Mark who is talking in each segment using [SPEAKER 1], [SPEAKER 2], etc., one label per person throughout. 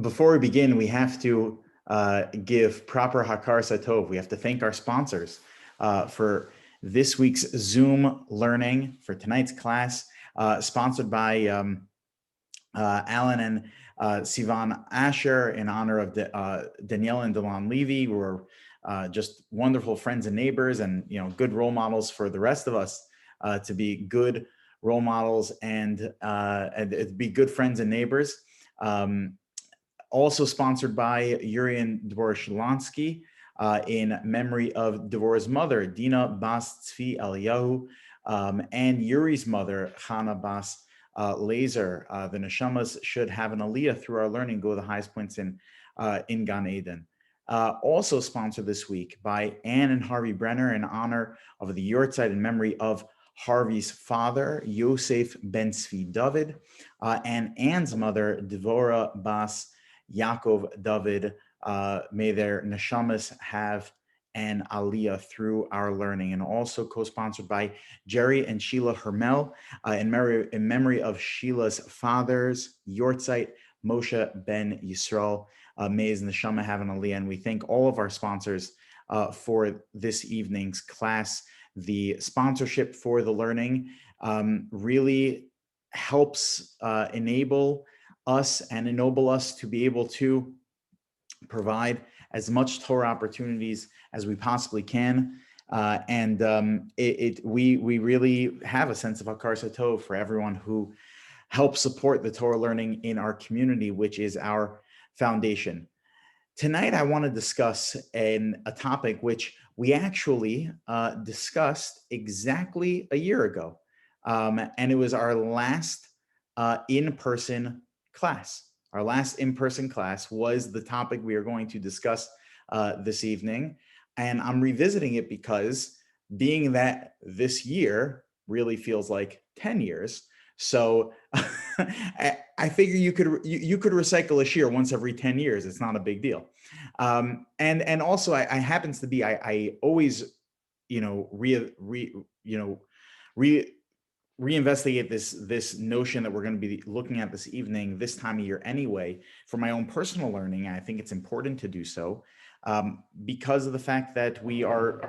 [SPEAKER 1] Before we begin, we have to give proper hakar satov. We have to thank our sponsors for this week's Zoom learning for tonight's class, sponsored by Alan and Sivan Asher in honor of Danielle and Delon Levy, who are just wonderful friends and neighbors, and good role models for the rest of us to be good role models and be good friends and neighbors. Also sponsored by Yuri and Dvor Shlonsky in memory of Dvor's mother, Dina Bas Tzvi Eliyahu, and Yuri's mother, Chana Bas Laser. The neshamas should have an aliyah through our learning, go to the highest points in Gan Eden. Also sponsored this week by Ann and Harvey Brenner in honor of the Yortzeit in memory of Harvey's father, Yosef Ben Tzvi David, and Ann's mother, Dvorah Bas Yaakov David. May their neshamas have an aliyah through our learning. And also co-sponsored by Jerry and Sheila Hermel in memory of Sheila's fathers, Yortzeit Moshe Ben Yisrael. May his neshama have an aliyah. And we thank all of our sponsors for this evening's class. The sponsorship for the learning really helps enable us and ennoble us to be able to provide as much Torah opportunities as we possibly can. We really have a sense of Hakar Satov for everyone who helps support the Torah learning in our community, which is our foundation. Tonight, I want to discuss a topic which we actually discussed exactly a year ago. And it was our last in-person class. Our last in-person class was the topic we are going to discuss this evening. And I'm revisiting it because being that this year really feels like 10 years. So I figure you could recycle a shear once every 10 years. It's not a big deal. And also I happens to be, I always, reinvestigate this notion that we're going to be looking at this evening, this time of year anyway, for my own personal learning. I think it's important to do so because of the fact that we are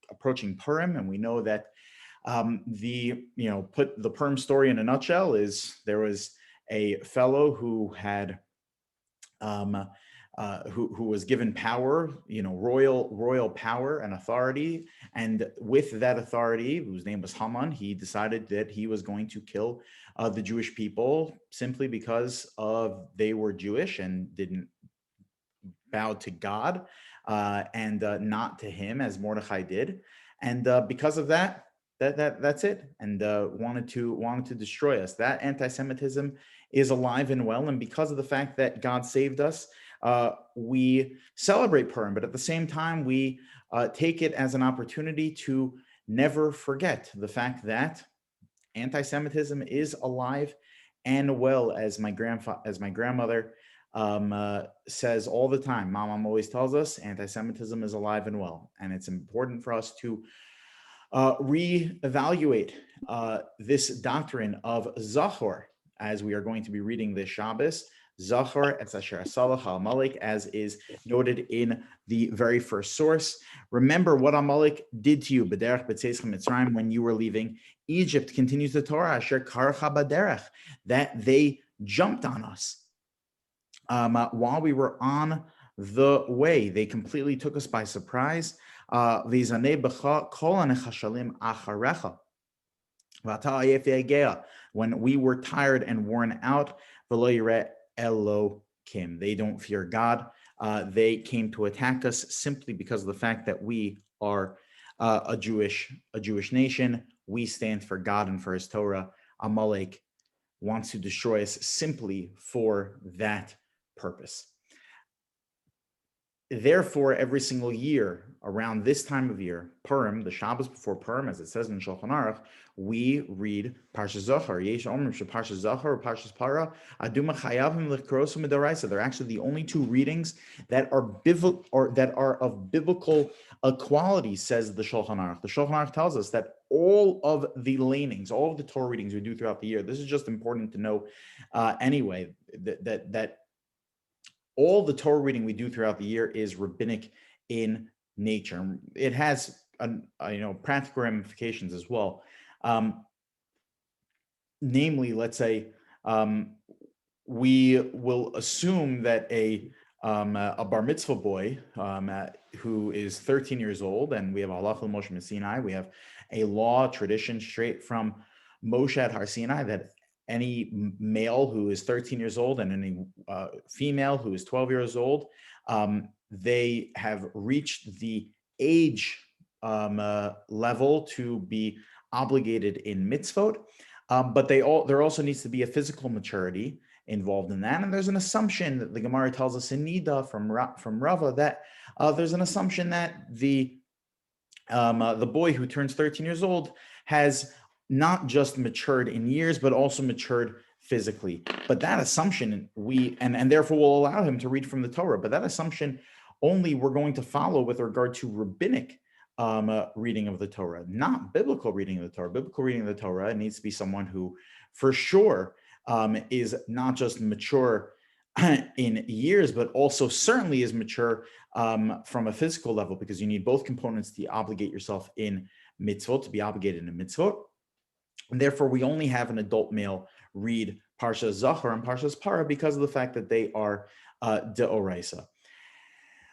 [SPEAKER 1] approaching Purim, and we know that put the Purim story in a nutshell is there was a fellow who had who was given power, royal power and authority. And with that authority, whose name was Haman, he decided that he was going to kill the Jewish people simply because they were Jewish and didn't bow to God and not to him as Mordechai did. And because of that, that's it. And wanted to destroy us. That anti-Semitism is alive and well. And because of the fact that God saved us, we celebrate Purim, but at the same time, we take it as an opportunity to never forget the fact that anti-Semitism is alive and well, as my grandmother says all the time. Mom always tells us anti-Semitism is alive and well, and it's important for us to reevaluate this doctrine of Zachor as we are going to be reading this Shabbos. Zachor et asher asalach Amaleik, as is noted in the very first source. Remember what Amalek did to you, b'derech b'tzeischa Mitzrayim, when you were leaving Egypt. Continues the Torah, asher karcha b'derech, that they jumped on us while we were on the way. They completely took us by surprise. V'zanei b'cha kol hanechashalim acharecha, v'ata ayef yagea, when we were tired and worn out. V'lo yireh Elohim, they don't fear God. They came to attack us simply because of the fact that we are a Jewish nation. We stand for God and for His Torah. Amaleik wants to destroy us simply for that purpose. Therefore, every single year around this time of year, Purim, the Shabbos before Purim, as it says in Shulchan Aruch, we read Parshas Zachor. Yesh Omrim Parshas Zachor or Parshas Para Aduma Chayavim L'Krosu Midaraisa. They're actually the only two readings that are of biblical quality, says the Shulchan Aruch. The Shulchan Aruch tells us that all of the lanings, all of the Torah readings we do throughout the year. This is just important to know anyway. That all the Torah reading we do throughout the year is rabbinic in nature. It has practical ramifications as well. Namely, let's say we will assume that a bar mitzvah boy who is 13 years old, and we have halacha Moshe Sinai, we have a law tradition straight from Moshe at Har Sinai that any male who is 13 years old and any female who is 12 years old, they have reached the age level to be obligated in mitzvot, but there also needs to be a physical maturity involved in that. And there's an assumption that the Gemara tells us in Nida from Rava that there's an assumption that the boy who turns 13 years old has not just matured in years, but also matured physically. But that assumption and therefore will allow him to read from the Torah. But that assumption only we're going to follow with regard to rabbinic reading of the Torah, not biblical reading of the Torah. Biblical reading of the Torah, it needs to be someone who, for sure, is not just mature in years, but also certainly is mature from a physical level, because you need both components to obligate yourself in mitzvot, to be obligated in mitzvot. And therefore, we only have an adult male read Parsha Zachor and Parsha Para because of the fact that they are deoraisa.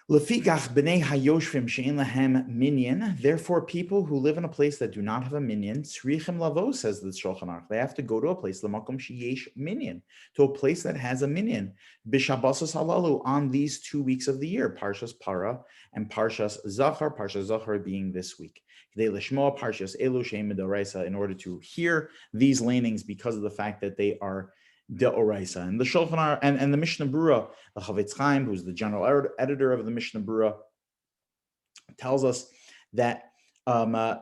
[SPEAKER 1] Lefikach b'nei hayoshvim she'en lahem minyan. Therefore, people who live in a place that do not have a minyan, tzrichim lavo, says the Shulchan Aruch. They have to go to a place, l'makom sheyesh minyan, to a place that has a minyan. B'shabbosos halalu, on these 2 weeks of the year, Parshas Para and Parshas Zachor. Parshas Zachor being this week. K'dei l'shmoa Parshas elu she'en midoraisa, in order to hear these lanings because of the fact that they are deoraisa. And the Shulchan Aruch and the Mishnah Berurah, the Chavetz Chaim, who's the general editor of the Mishnah Berurah, tells us that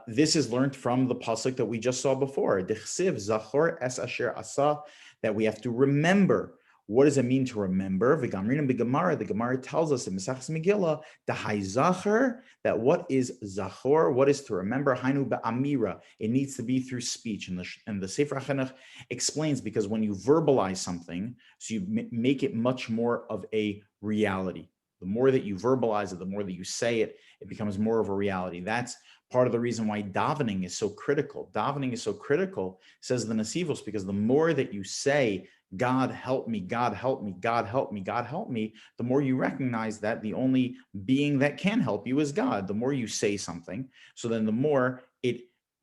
[SPEAKER 1] this is learned from the pasuk that we just saw before, Dichsiv Zachor es asher asa, that we have to remember. What does it mean to remember? V'gamrin b'Gemara, the Gemara tells us in Mesachos Megillah, the Zachor, that what is Zachor, what is to remember? Hainu ba'amira, it needs to be through speech. And the Sefer HaChinuch explains, because when you verbalize something, so you make it much more of a reality. The more that you verbalize it, the more that you say it, it becomes more of a reality. That's part of the reason why davening is so critical. Davening is so critical, says the Nesivos, because the more that you say, God help me, God help me, God help me, God help me, the more you recognize that the only being that can help you is God. The more you say something, so then the more it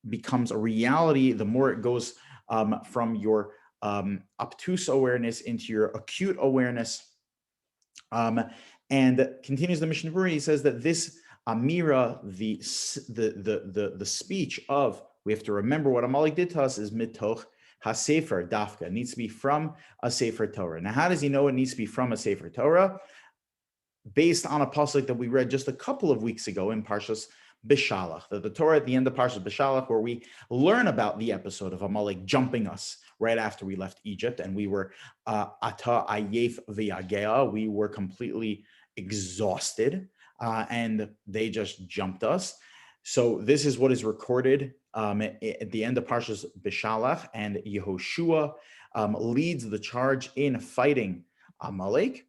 [SPEAKER 1] becomes a reality, the more it goes from your obtuse awareness into your acute awareness. And continues the Mishnah Berurah, he says that this amira, the speech of, we have to remember what Amaleik did to us, is mitoch HaSefer Dafka. It needs to be from a Sefer Torah. Now, how does he know it needs to be from a Sefer Torah? Based on a pasuk that we read just a couple of weeks ago in Parshas Bishalach, the Torah at the end of Parshas Bishalach, where we learn about the episode of Amalek jumping us right after we left Egypt, and we were ata ayef v'yagea, we were completely exhausted, and they just jumped us. So this is what is recorded at the end of Parshas Bishalach, and Yehoshua leads the charge in fighting Amalek.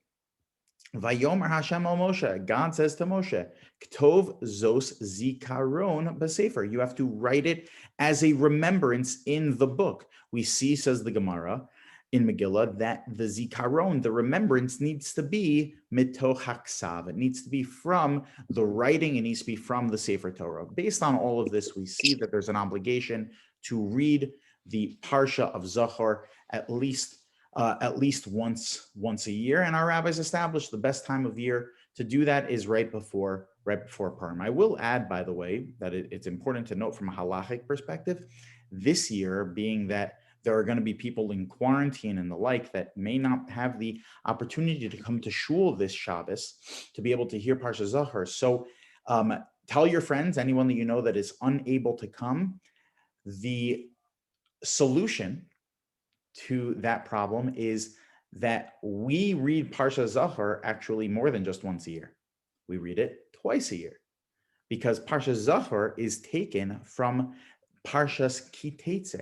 [SPEAKER 1] Vayomer Hashem al Moshe, God says to Moshe, Ktov zos zikaron b'sefer. You have to write it as a remembrance in the book. We see, says the Gemara in Megillah, that the zikaron, the remembrance, needs to be mitoch haksav. It needs to be from the writing. It needs to be from the Sefer Torah. Based on all of this, we see that there's an obligation to read the Parsha of Zachor at least once a year. And our rabbis established the best time of year to do that is right before Purim. I will add, by the way, that it's important to note from a halachic perspective, this year, being that there are going to be people in quarantine and the like that may not have the opportunity to come to shul this Shabbos to be able to hear Parsha Zachor. So tell your friends, anyone that you know that is unable to come, the solution to that problem is that we read Parsha Zachor actually more than just once a year. We read it twice a year, because Parsha Zachor is taken from Parshas Kitetse,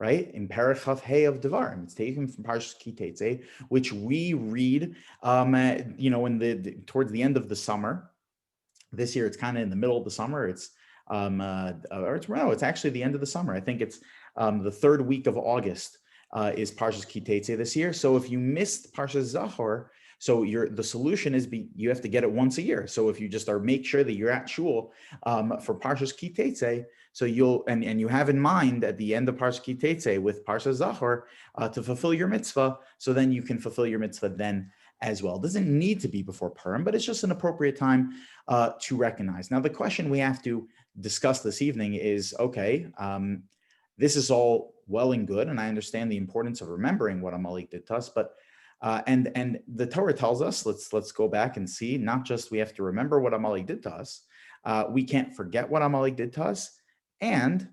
[SPEAKER 1] right? In Parachav Hey of Devarim. It's taken from Parshas Ki Tetzei, which we read, in towards the end of the summer. This year, it's kind of in the middle of the summer. It's it's actually the end of the summer. I think it's the third week of August is Parshas Ki Tetzei this year. So if you missed Parshas Zachor, so the solution is you have to get it once a year. So if you just make sure that you're at shul for Parshas Ki Tetzei, so you'll and you have in mind at the end of Parshas Ki Tetzei with Parshas Zachor to fulfill your mitzvah, so then you can fulfill your mitzvah then as well. It doesn't need to be before Purim, but it's just an appropriate time to recognize. Now, the question we have to discuss this evening is, okay, this is all well and good, and I understand the importance of remembering what Amalek did to us, but and the Torah tells us, let's go back and see, not just we have to remember what Amalek did to us, we can't forget what Amalek did to us, and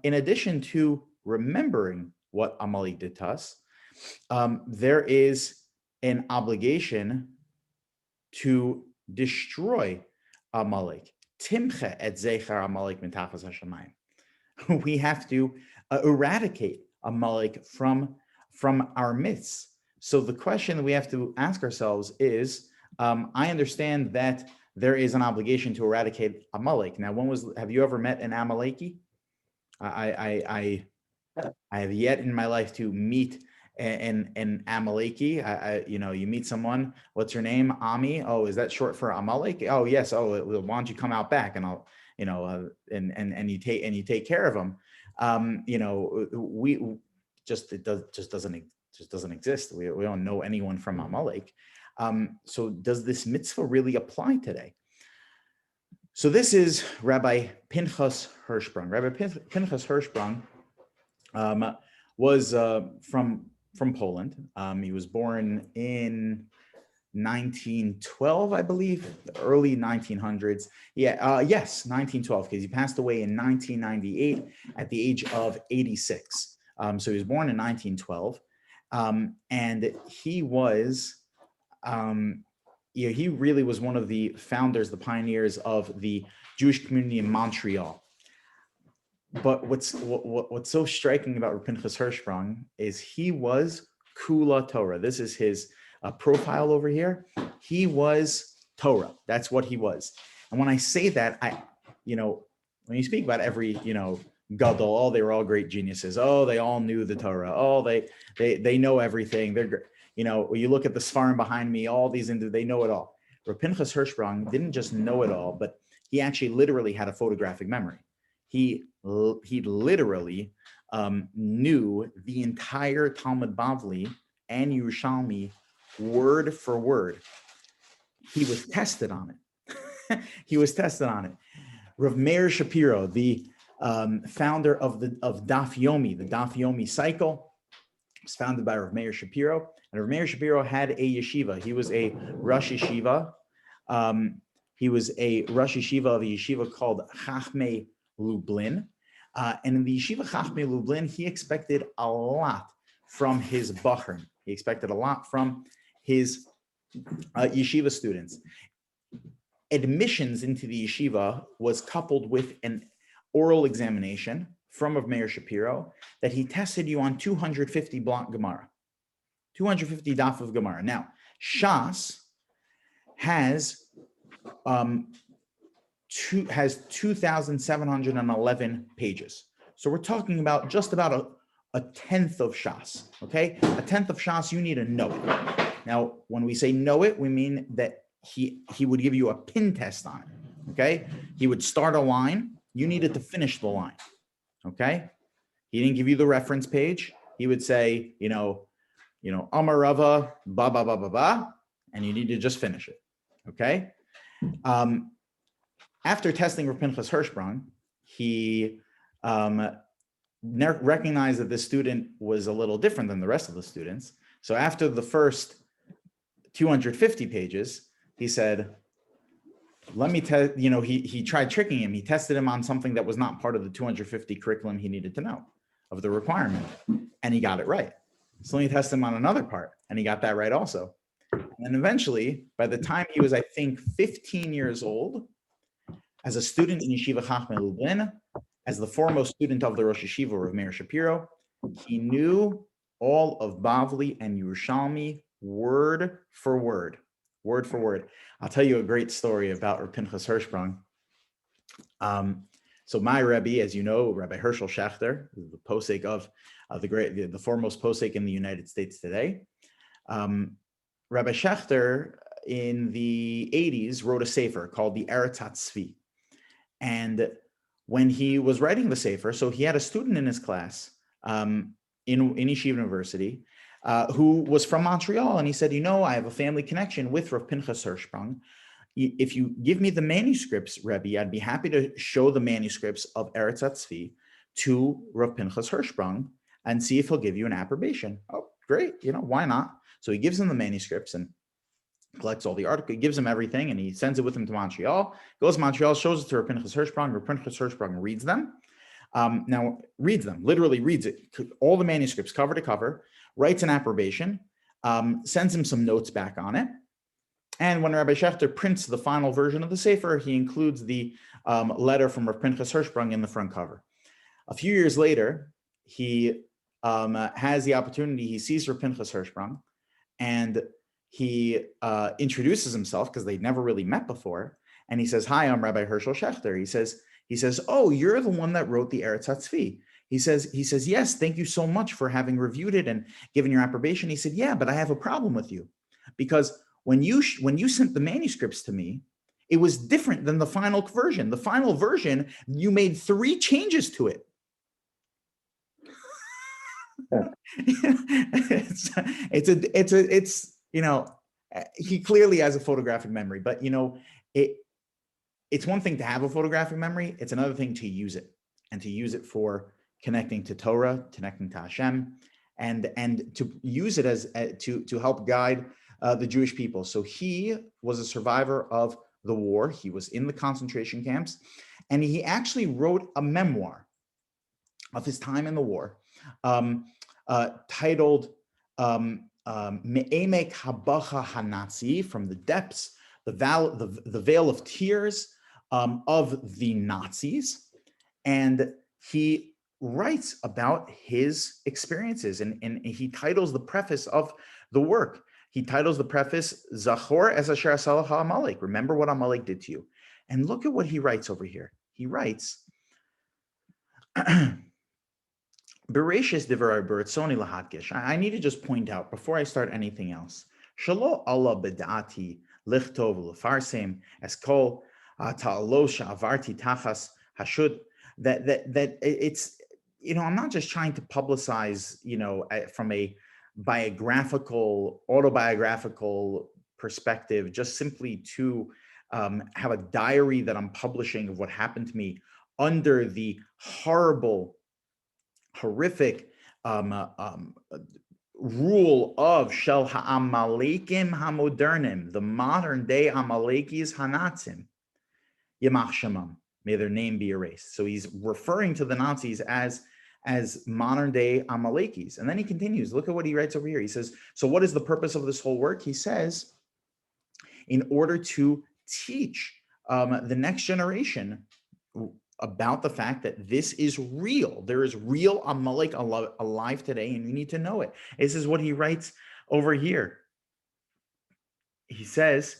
[SPEAKER 1] in addition to remembering what Amalek did to us, there is an obligation to destroy Amalek. Timche et zecher Amalek mitachas hashamayim. We have to eradicate Amalek from our midst. So the question that we have to ask ourselves is, I understand that there is an obligation to eradicate Amalek. Now, have you ever met an Amaleki? I have yet in my life to meet an Amaleki. You meet someone, what's your name? Ami. Oh, is that short for Amalek? Oh, yes. Oh, why don't you come out back and I'll, and you take care of them. It just doesn't exist. We don't know anyone from Amalek. So does this mitzvah really apply today? So this is Rabbi Pinchas Hershberger. Rabbi Pinchas Hershberger was from Poland. He was born in 1912, I believe, the early 1900s. Yes, 1912, because he passed away in 1998 at the age of 86. So he was born in 1912, and he was, he really was one of the founders, the pioneers of the Jewish community in Montreal. But what's so striking about Rabbi Pinchas Hershberger is he was Kula Torah. This is his profile over here. He was Torah. That's what he was. And when I say that, when you speak about every, gadol, oh, they were all great geniuses. Oh, they all knew the Torah. Oh, they know everything. They're, when you look at the Sfarim behind me, all these, they know it all. Rabbi Pinchas Hershberger didn't just know it all, but he actually literally had a photographic memory. He literally knew the entire Talmud Bavli and Yerushalmi word for word. He was tested on it. Rav Meir Shapiro, the founder of Daf Yomi, the Daf Yomi cycle, was founded by Rav Meir Shapiro. And Rav Meir Shapiro had a yeshiva. He was a Rosh Yeshiva. He was a Rosh Yeshiva of a yeshiva called Chachmei Lublin. And in the yeshiva Chachmei Lublin, he expected a lot from his Bachrim. He expected a lot from his yeshiva students. Admissions into the yeshiva was coupled with an oral examination from Rav Meir Shapiro that he tested you on 250 block Gemara, 250 daf of Gemara. Now, Shas has 2,711 pages. So we're talking about just about a tenth of Shas, okay? A tenth of Shas, you need to know it. Now, when we say know it, we mean that he would give you a pin test on it, okay? He would start a line, you needed to finish the line, okay? He didn't give you the reference page. He would say, Amarava, ba, ba, ba, ba, ba, and you need to just finish it, okay? After testing Rav Pinchas Hershberger, he recognized that this student was a little different than the rest of the students. So after the first 250 pages, he said, let me test, he tried tricking him. He tested him on something that was not part of the 250 curriculum he needed to know of the requirement, and he got it right. So let me test him on another part, and he got that right also. And then eventually, by the time he was, I think, 15 years old, as a student in Yeshiva Chachmei Lublin, as the foremost student of the Rosh Yeshiva, Rav Meir Shapiro, He knew all of Bavli and Yerushalmi word for word, word for word. I'll tell you a great story about Rav Pinchas Hershberger. So my Rebbe, as you know, Rabbi Hershel Schachter, the posek of the foremost posek in the United States today. Rabbi Schachter in the 80s wrote a sefer called the Eretz HaTzvi. And when he was writing the sefer, so he had a student in his class in Yeshiva University who was from Montreal. And he said, I have a family connection with Rav Pinchas Hershberger. If you give me the manuscripts, Rebbe, I'd be happy to show the manuscripts of Eretz HaTzvi to Rav Pinchas Hershberger and see if he'll give you an approbation. Oh, great. Why not? So he gives him the manuscripts and collects all the articles. He gives him everything and he sends it with him to Montreal. Goes to Montreal, shows it to Rav Pinchas Hershberger. Rav Pinchas Hershberger reads them. Literally reads it, all the manuscripts cover to cover, writes an approbation, sends him some notes back on it. And when Rabbi Schachter prints the final version of the sefer, he includes the letter from Rav Pinchas Hershberger in the front cover. A few years later, he has the opportunity, he sees Rav Pinchas Hershberger, and he introduces himself because they'd never really met before. And he says, "Hi, I'm Rabbi Hershel Schachter." He says, "Oh, you're the one that wrote the Eretz HaTzvi." He says, "Yes, thank you so much for having reviewed it and given your approbation." He said, "Yeah, but I have a problem with you because when you sent the manuscripts to me, it was different than the final version. The final version, you made 3 changes to it." It's he clearly has a photographic memory, but it's one thing to have a photographic memory. It's another thing to use it, and to use it for connecting to Torah, connecting to Hashem, and to use it as to help guide the Jewish people. So he was a survivor of the war. He was in the concentration camps, and he actually wrote a memoir of his time in the war, titled Me'emek Habacha Hanazi, from the depths, the veil of tears of the Nazis. And he writes about his experiences, and he titles the preface of the work. He titles the preface, Zachor es asher asah lecha Amaleik. Remember what Amaleik did to you. And look at what he writes over here. He writes, Bereshis divrei beratzoni lahadgish. I need to just point out before I start anything else. Shalo Allah bedati lichtov lefarsem es kol ta'alo sha'avarti tachas hashud. That it's, I'm not just trying to publicize, from a autobiographical perspective, just simply to have a diary that I'm publishing of what happened to me under the horrific rule of Shel Ha'amalekim HaModernim, the modern day Amalekis Hanatzim, Yamach Shemam, may their name be erased. So he's referring to the Nazis as modern day Amalekis. And then he continues, look at what he writes over here. He says, so what is the purpose of this whole work? He says, in order to teach the next generation about the fact that this is real. There is real Amalek alive today, and you need to know it. This is what he writes over here. He says,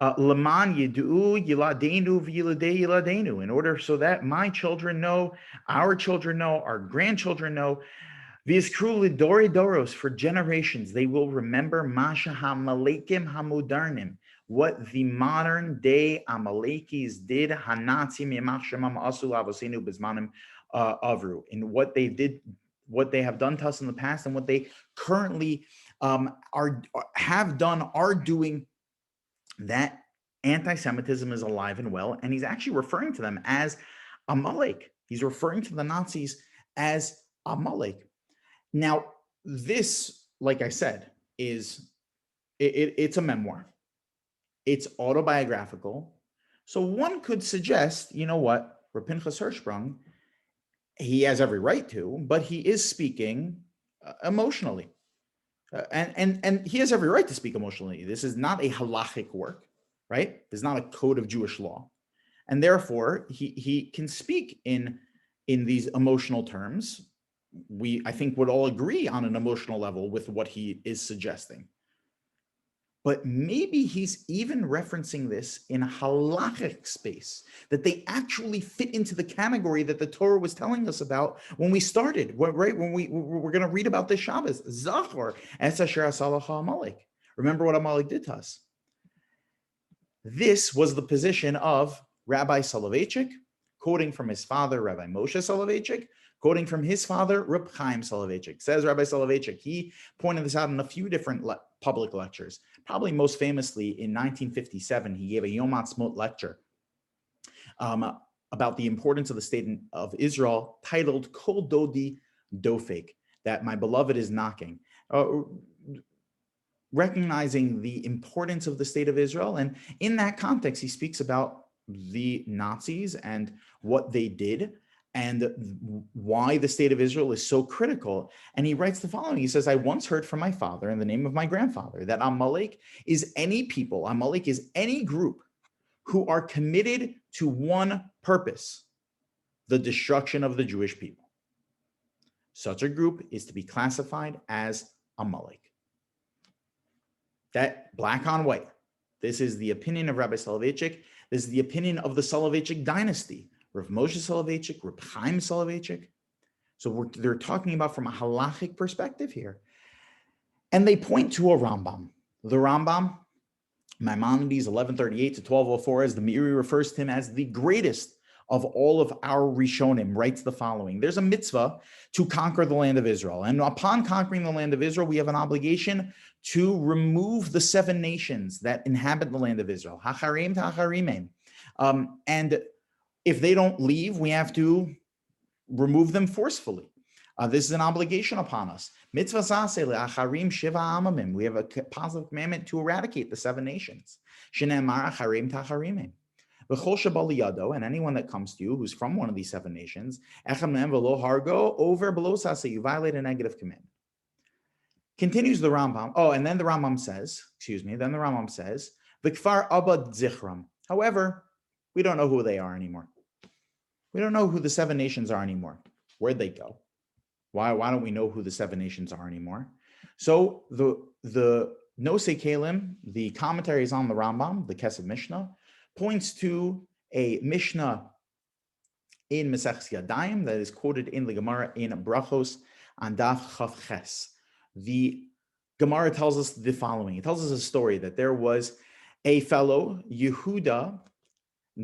[SPEAKER 1] Laman yidu yiladenu v'yiladei yiladenu, in order so that my children know, our grandchildren know, v'yizkru lidorei doros, for generations they will remember Masha Hamalekim Hamudarnim, what the modern day Amalekis did, Hanatzim Yamach Shemam Asu Lavosenu Bizmanim Avru, in what they did, what they have done to us in the past, and what they currently have done, are doing. That anti-Semitism is alive and well, and he's actually referring to them as Amalek. He's referring to the Nazis as Amalek. Now, this, like I said, is it's a memoir. It's autobiographical. So one could suggest, what, Rav Pinchas Hershberger, he has every right to, but he is speaking emotionally. And he has every right to speak emotionally. This is not a halachic work, right? There's not a code of Jewish law. And therefore, he can speak in these emotional terms, I think, would all agree on an emotional level with what he is suggesting. But maybe he's even referencing this in a halachic space, that they actually fit into the category that the Torah was telling us about when we started, right? When we're going to read about this Shabbos, Zachor, es asher asalacha Amaleik. Remember what Amaleik did to us. This was the position of Rabbi Soloveitchik, quoting from his father, Rabbi Moshe Soloveitchik, quoting from his father, Reb Chaim Soloveitchik. Says Rabbi Soloveitchik, he pointed this out in a few different public lectures. Probably most famously in 1957, he gave a Yom Ha'atzmaut lecture about the importance of the state of Israel, titled Kol Dodi Dofek, that my beloved is knocking, recognizing the importance of the state of Israel. And in that context, he speaks about the Nazis and what they did and why the state of Israel is so critical. And he writes the following. He says, I once heard from my father in the name of my grandfather that Amalek is any people, Amalek is any group who are committed to one purpose, the destruction of the Jewish people. Such a group is to be classified as Amalek. That black on white. This is the opinion of Rabbi Soloveitchik. This is the opinion of the Soloveitchik dynasty. Rav Moshe Soloveitchik, Reb Chaim Soloveitchik. So they're talking about from a halachic perspective here. And they point to a Rambam. The Rambam, Maimonides 1138 to 1204, as the Meiri refers to him as the greatest of all of our Rishonim, writes the following. There's a mitzvah to conquer the land of Israel. And upon conquering the land of Israel, we have an obligation to remove the 7 nations that inhabit the land of Israel. Hacharim tacharimim. And if they don't leave, we have to remove them forcefully. This is an obligation upon us. Mitzvah saseh le'acharim shiva amamim. We have a positive commandment to eradicate the 7 nations. Shenemar acharim tacharimim. V'chol sheba liyado, and anyone that comes to you who's from one of these 7 nations, echad mehem v'lo hargo, over below saseh, you violate a negative commandment. Continues the Rambam. Oh, and then the Rambam says, V'kfar abad zichram. However, we don't know who they are anymore. We don't know who the 7 nations are anymore. Where'd they go? Why don't we know who the 7 nations are anymore? So the Nosei Kalim, the commentaries on the Rambam, the Kesef Mishnah, points to a Mishnah in Maseches Yadayim that is quoted in the Gemara in Brachos on Daf Chav Ches. The Gemara tells us the following. It tells us a story that there was a fellow, Yehuda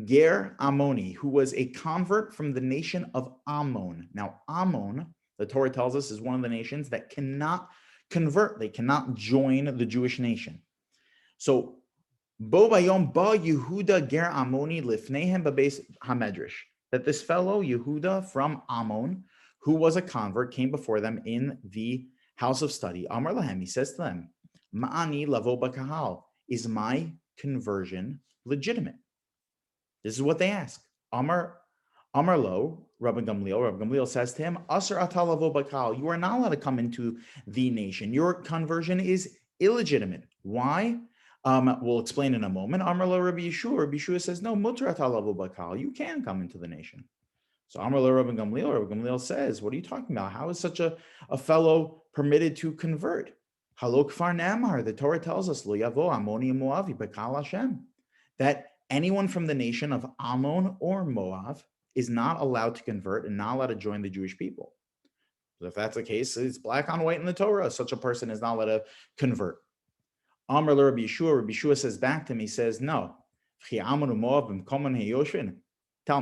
[SPEAKER 1] Ger Ammoni, who was a convert from the nation of Ammon. Now, Ammon, the Torah tells us, is one of the nations that cannot convert. They cannot join the Jewish nation. So, Bo Bayom Ba Yehuda Ger Ammoni Lifnehem Babes Hamedrash, that this fellow, Yehuda from Ammon, who was a convert, came before them in the house of study. Amar Lahem, he says to them, Ma'ani lavo bakahal, is my conversion legitimate? This is what they ask. Amar lo, Rabbi Gamliel says to him, Asar ata lavo bakahal, you are not allowed to come into the nation. Your conversion is illegitimate. Why? We'll explain in a moment. Amar lo Rabbi Yeshua says, no, mutar ata lavo bakahal, you can come into the nation. So Amar lo Rabbi Gamliel says, what are you talking about? How is such a fellow permitted to convert? Halok far namar, the Torah tells us, lo yavo Ammoni Moavi bakal Hashem, that anyone from the nation of Ammon or Moab is not allowed to convert and not allowed to join the Jewish people. So if that's the case, it's black on white in the Torah. Such a person is not allowed to convert. Amar lo Rabbi Yeshua says back to him, he says, no. Tell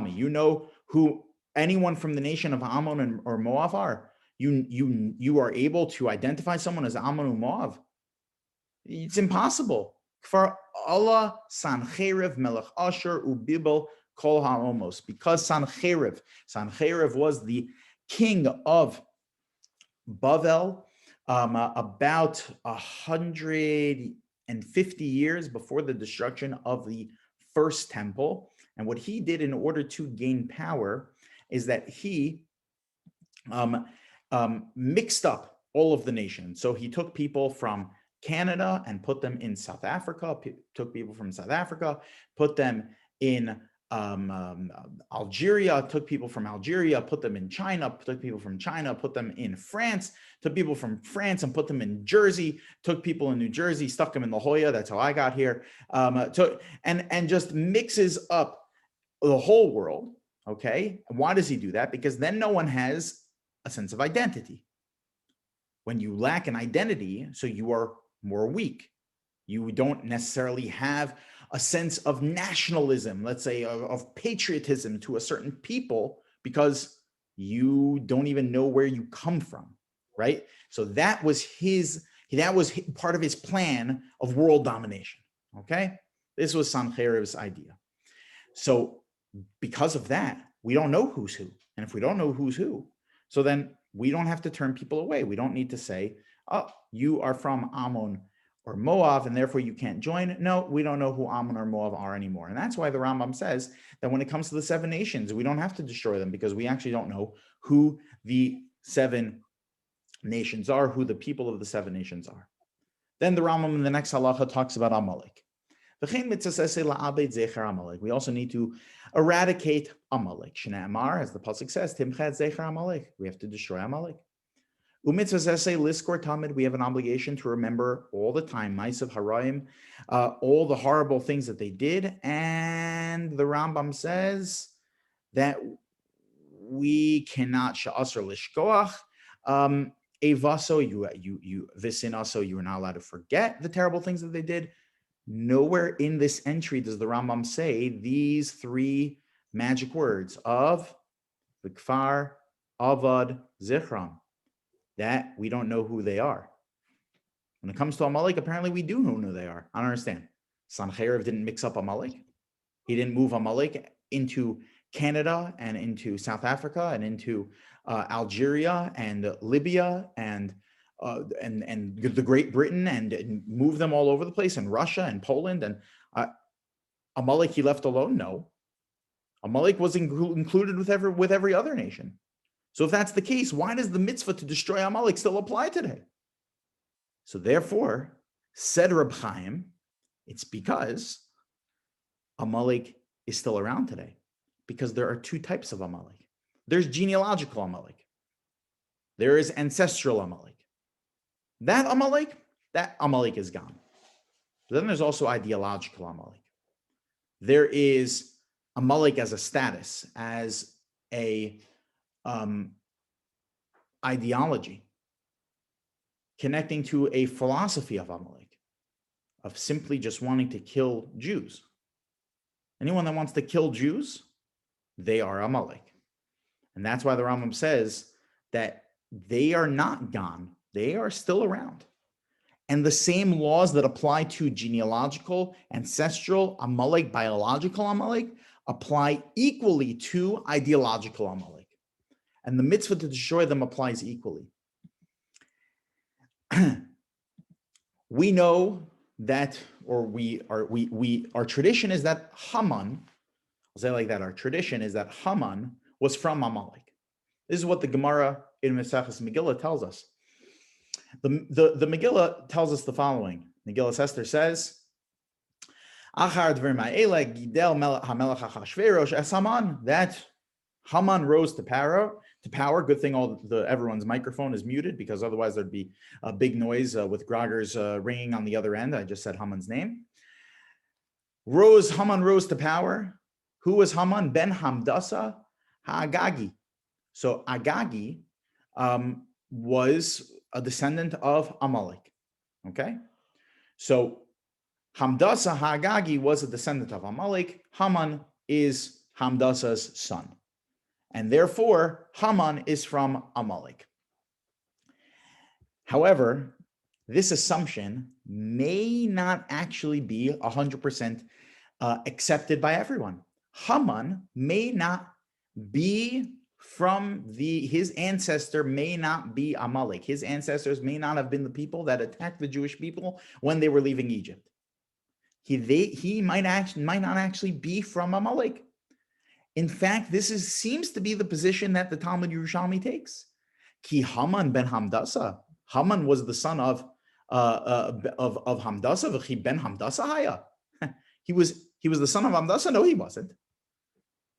[SPEAKER 1] me, you know who anyone from the nation of Ammon or Moab are? You are able to identify someone as Ammon or Moab? It's impossible. For Allah Sancheriv Melech Asher Ubibel Kol HaOmos, because Sancheriv was the king of Bavel about 150 years before the destruction of the first temple. And what he did in order to gain power is that he mixed up all of the nations. So he took people from Canada and put them in South Africa, took people from South Africa, put them in Algeria, took people from Algeria, put them in China, took people from China, put them in France, took people from France and put them in Jersey, took people in New Jersey, stuck them in La Jolla. That's how I got here. And just mixes up the whole world. Okay. Why does he do that? Because then no one has a sense of identity. When you lack an identity, so you are more weak. You don't necessarily have a sense of nationalism, let's say of patriotism to a certain people, because you don't even know where you come from, right? So that was part of his plan of world domination, okay? This was Sancherib's idea. So because of that, we don't know who's who. And if we don't know who's who, so then we don't have to turn people away. We don't need to say, oh, you are from Ammon or Moab, and therefore you can't join. No, we don't know who Ammon or Moab are anymore. And that's why the Rambam says that when it comes to the 7 nations, we don't have to destroy them, because we actually don't know who the 7 nations are, who the people of the 7 nations are. Then the Rambam in the next halacha talks about Amalek. We also need to eradicate Amalek. Shne'amar, as the pasuk says, Timchat zecher Amalek. We have to destroy Amalek. We have an obligation to remember all the time, Ma'asav Harayim, all the horrible things that they did. And the Rambam says that we cannot sha'asr lishkoach. Evaso, you visinaso, you are not allowed to forget the terrible things that they did. Nowhere in this entry does the Rambam say these 3 magic words of Vikfar, Avad, Zichron, that we don't know who they are. When it comes to Amalek, apparently we do know who they are. I don't understand. Sancherib didn't mix up Amalek. He didn't move Amalek into Canada and into South Africa and into Algeria and Libya and the Great Britain and move them all over the place, and Russia and Poland. And Amalek he left alone? No. Amalek was included with every other nation. So if that's the case, why does the mitzvah to destroy Amalek still apply today? So therefore, said Reb Chaim, it's because Amalek is still around today, because there are 2 types of Amalek. There's genealogical Amalek. There is ancestral Amalek. That Amalek is gone. But then there's also ideological Amalek. There is Amalek as a status, as a ideology, connecting to a philosophy of Amalek, of simply just wanting to kill Jews. Anyone that wants to kill Jews, they are Amalek. And that's why the Rambam says that they are not gone. They are still around. And the same laws that apply to genealogical, ancestral Amalek, biological Amalek, apply equally to ideological Amalek. And the mitzvah to destroy them applies equally. We know that, or our tradition is that Haman, I'll say like that, our tradition is that Haman was from Amalek. This is what the Gemara in Maseches Megillah tells us. The Megillah tells us the following. Megillah Esther says, that Haman rose to power. Good thing everyone's microphone is muted, because otherwise there'd be a big noise with groggers ringing on the other end. I just said Haman's name. Haman rose to power. Who was Haman? Ben Hamdasa Agagi. So Agagi was a descendant of Amalek. Okay, so Hamdasa Agagi was a descendant of Amalek. Haman is Hamdasa's son, and therefore Haman is from Amalek. However, this assumption may not actually be 100% accepted by everyone. Haman may not be his ancestor may not be Amalek. His ancestors may not have been the people that attacked the Jewish people when they were leaving Egypt. He might not actually be from Amalek. In fact, seems to be the position that the Talmud Yerushalmi takes. Ki Haman ben Hamdasa. Haman was the son of Hamdasa. V'chi ben Hamdasa haya. He was the son of Hamdasa. No, he wasn't.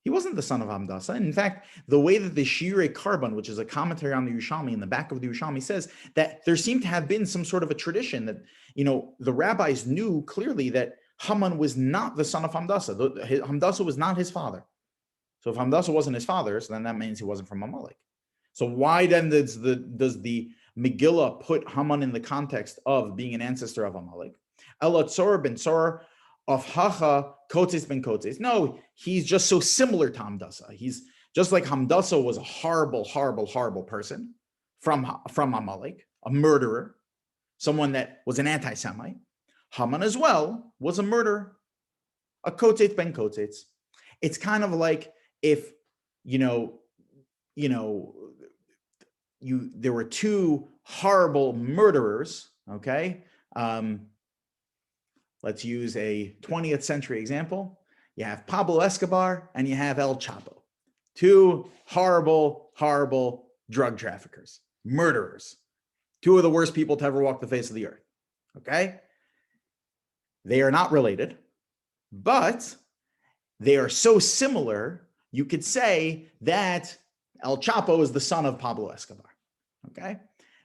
[SPEAKER 1] He wasn't the son of Hamdasa. In fact, the way that the Shirei Karban, which is a commentary on the Yerushalmi, in the back of the Yerushalmi, says that there seemed to have been some sort of a tradition that, the rabbis knew clearly that Haman was not the son of Hamdasa. Hamdasa was not his father. So if Hamdasa wasn't his father, so then that means he wasn't from Amalek. So why then does the Megillah put Haman in the context of being an ancestor of Amalek? Ela Tzor ben Tzor of Hacha Kotes ben Kotes. No, he's just so similar to Hamdasa. He's just like Hamdasa was a horrible, horrible, horrible person from Amalek, a murderer, someone that was an anti-Semite. Haman as well was a murderer, a Kotes ben Kotes. It's kind of like if there were two horrible murderers, okay? Let's use a 20th century example. You have Pablo Escobar and you have El Chapo. Two horrible, horrible drug traffickers, murderers. Two of the worst people to ever walk the face of the earth, okay? They are not related, but they are so similar, you could say that El Chapo is the son of Pablo Escobar, okay?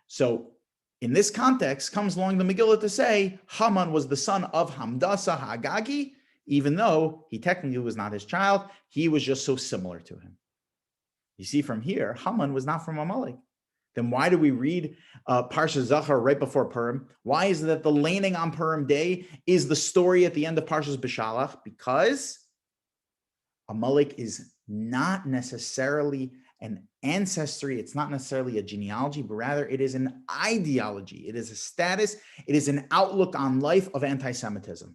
[SPEAKER 1] So in this context, comes along the Megillah to say Haman was the son of Hamdasa Hagagi, even though he technically was not his child, he was just so similar to him. You see from here, Haman was not from Amalek. Then why do we read Parsha Zachar right before Purim? Why is it that the laning on Purim day is the story at the end of Parshas B'Shalach? Because Amalek is not necessarily an ancestry, it's not necessarily a genealogy, but rather it is an ideology, it is a status, it is an outlook on life of anti-Semitism.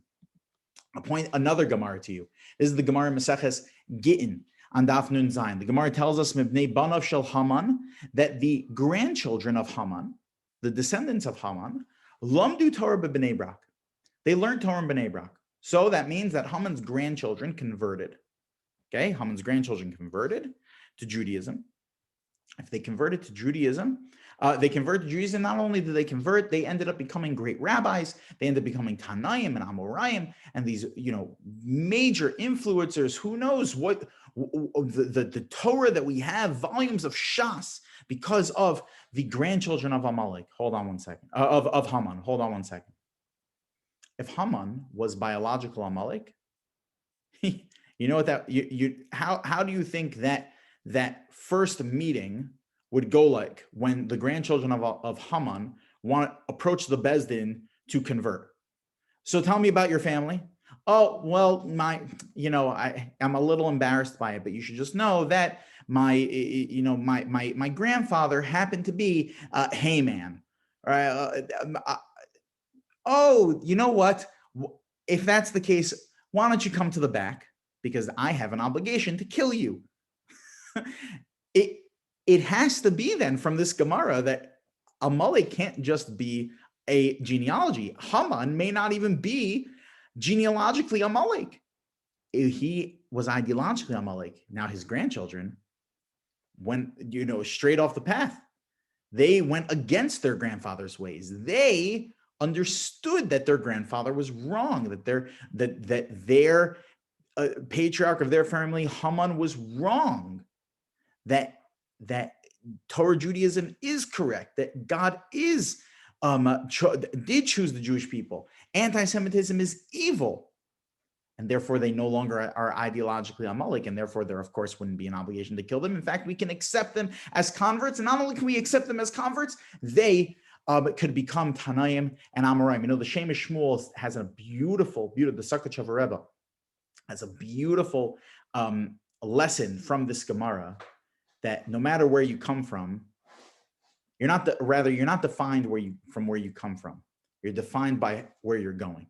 [SPEAKER 1] I'll point another Gemara to you. This is the Gemara Maseches Gittin on Daf Nun Zayin. The Gemara tells us Mibnei Banav Shel Haman, that the grandchildren of Haman, the descendants of Haman, Lamdu Torah b'Bnei Brak. They learned Torah in Bnei Brak. So that means that Haman's grandchildren converted. Okay, Haman's grandchildren converted to Judaism. If they converted to Judaism, not only did they convert, they ended up becoming great rabbis. They ended up becoming Tanaim and Amoraim and these, major influencers. Who knows what the Torah that we have, volumes of Shas, because of the grandchildren of Amalek. Hold on one second. Of Haman. Hold on one second. If Haman was biological Amalek, you know what how do you think that first meeting would go like when the grandchildren of Haman approach the Bezdin to convert? So tell me about your family. Oh, well, I'm a little embarrassed by it, but you should just know that my grandfather happened to be Haman. Right? Oh, you know what? If that's the case, why don't you come to the back? Because I have an obligation to kill you. It has to be then from this Gemara that Amalek can't just be a genealogy. Haman may not even be genealogically Amalek. He was ideologically Amalek. Now his grandchildren went, straight off the path. They went against their grandfather's ways. They understood that their grandfather was wrong, that their patriarch of their family, Haman, was wrong, that Torah Judaism is correct, that God did choose the Jewish people. Anti-Semitism is evil, and therefore they no longer are ideologically Amalek, and therefore there, of course, wouldn't be an obligation to kill them. In fact, we can accept them as converts, and not only can we accept them as converts, they could become Tanaim and Amoraim. The Shemesh Shmuel has a beautiful, the Sakhachev Rebbe has a beautiful lesson from this Gemara, that no matter where you come from, you're not defined from where you come from. You're defined by where you're going.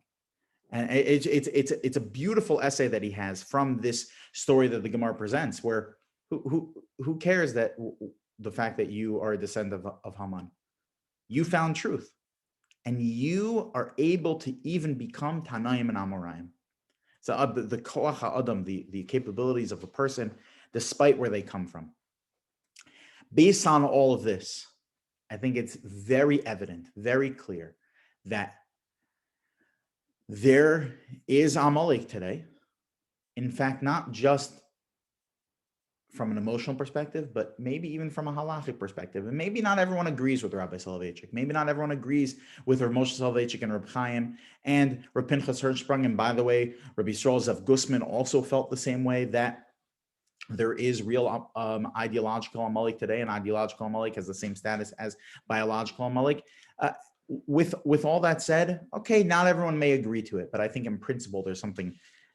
[SPEAKER 1] And it's a beautiful essay that he has from this story that the Gemara presents, where who cares that the fact that you are a descendant of Haman? You found truth, and you are able to even become Tanaim and Amoraim. So the koach ha'adam, the capabilities of a person, despite where they come from. Based on all of this, I think it's very evident, very clear, that there is Amalek today. In fact, not just from an emotional perspective, but maybe even from a halachic perspective. And maybe not everyone agrees with Rabbi Soloveitchik. Maybe not everyone agrees with Rav Moshe Soloveitchik and Reb Chaim and Reb Pinchas Hershberger. And by the way, Rabbi Yisrael Zev Gusman also felt the same way, that there is real ideological amalek today, and ideological amalek has the same status as biological amalek. With all that said, okay, not everyone may agree to it, but I think in principle there's something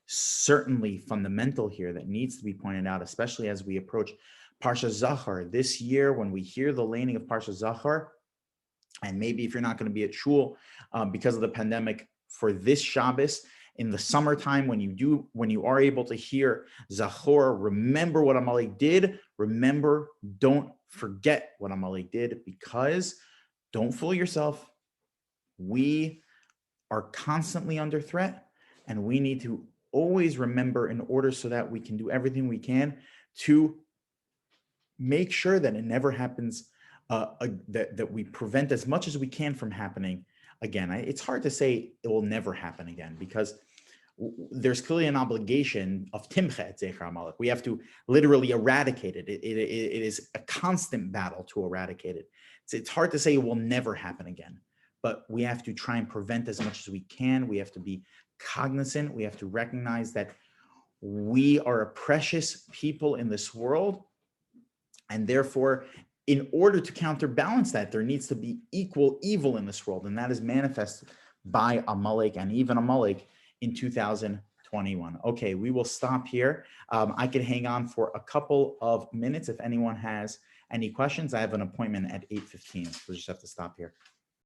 [SPEAKER 1] certainly fundamental here that needs to be pointed out, especially as we approach Parsha Zachar this year, when we hear the laning of Parsha Zachar. And maybe if you're not going to be at shul because of the pandemic for this Shabbos, in the summertime, when you are able to hear Zachor, remember what Amalek did. Remember, don't forget what Amalek did, because don't fool yourself. We are constantly under threat, and we need to always remember, in order so that we can do everything we can to make sure that it never happens, that we prevent as much as we can from happening again. It's hard to say it will never happen again, because there's clearly an obligation of Timchet Zecher Amalek. We have to literally eradicate it. It is a constant battle to eradicate it. It's hard to say it will never happen again, but we have to try and prevent as much as we can. We have to be cognizant. We have to recognize that we are a precious people in this world, and therefore, in order to counterbalance that, there needs to be equal evil in this world, and that is manifested by Amalek, and even Amalek in 2021. Okay, we will stop here. I could hang on for a couple of minutes if anyone has any questions. I have an appointment at 8:15, so we'll just have to stop here.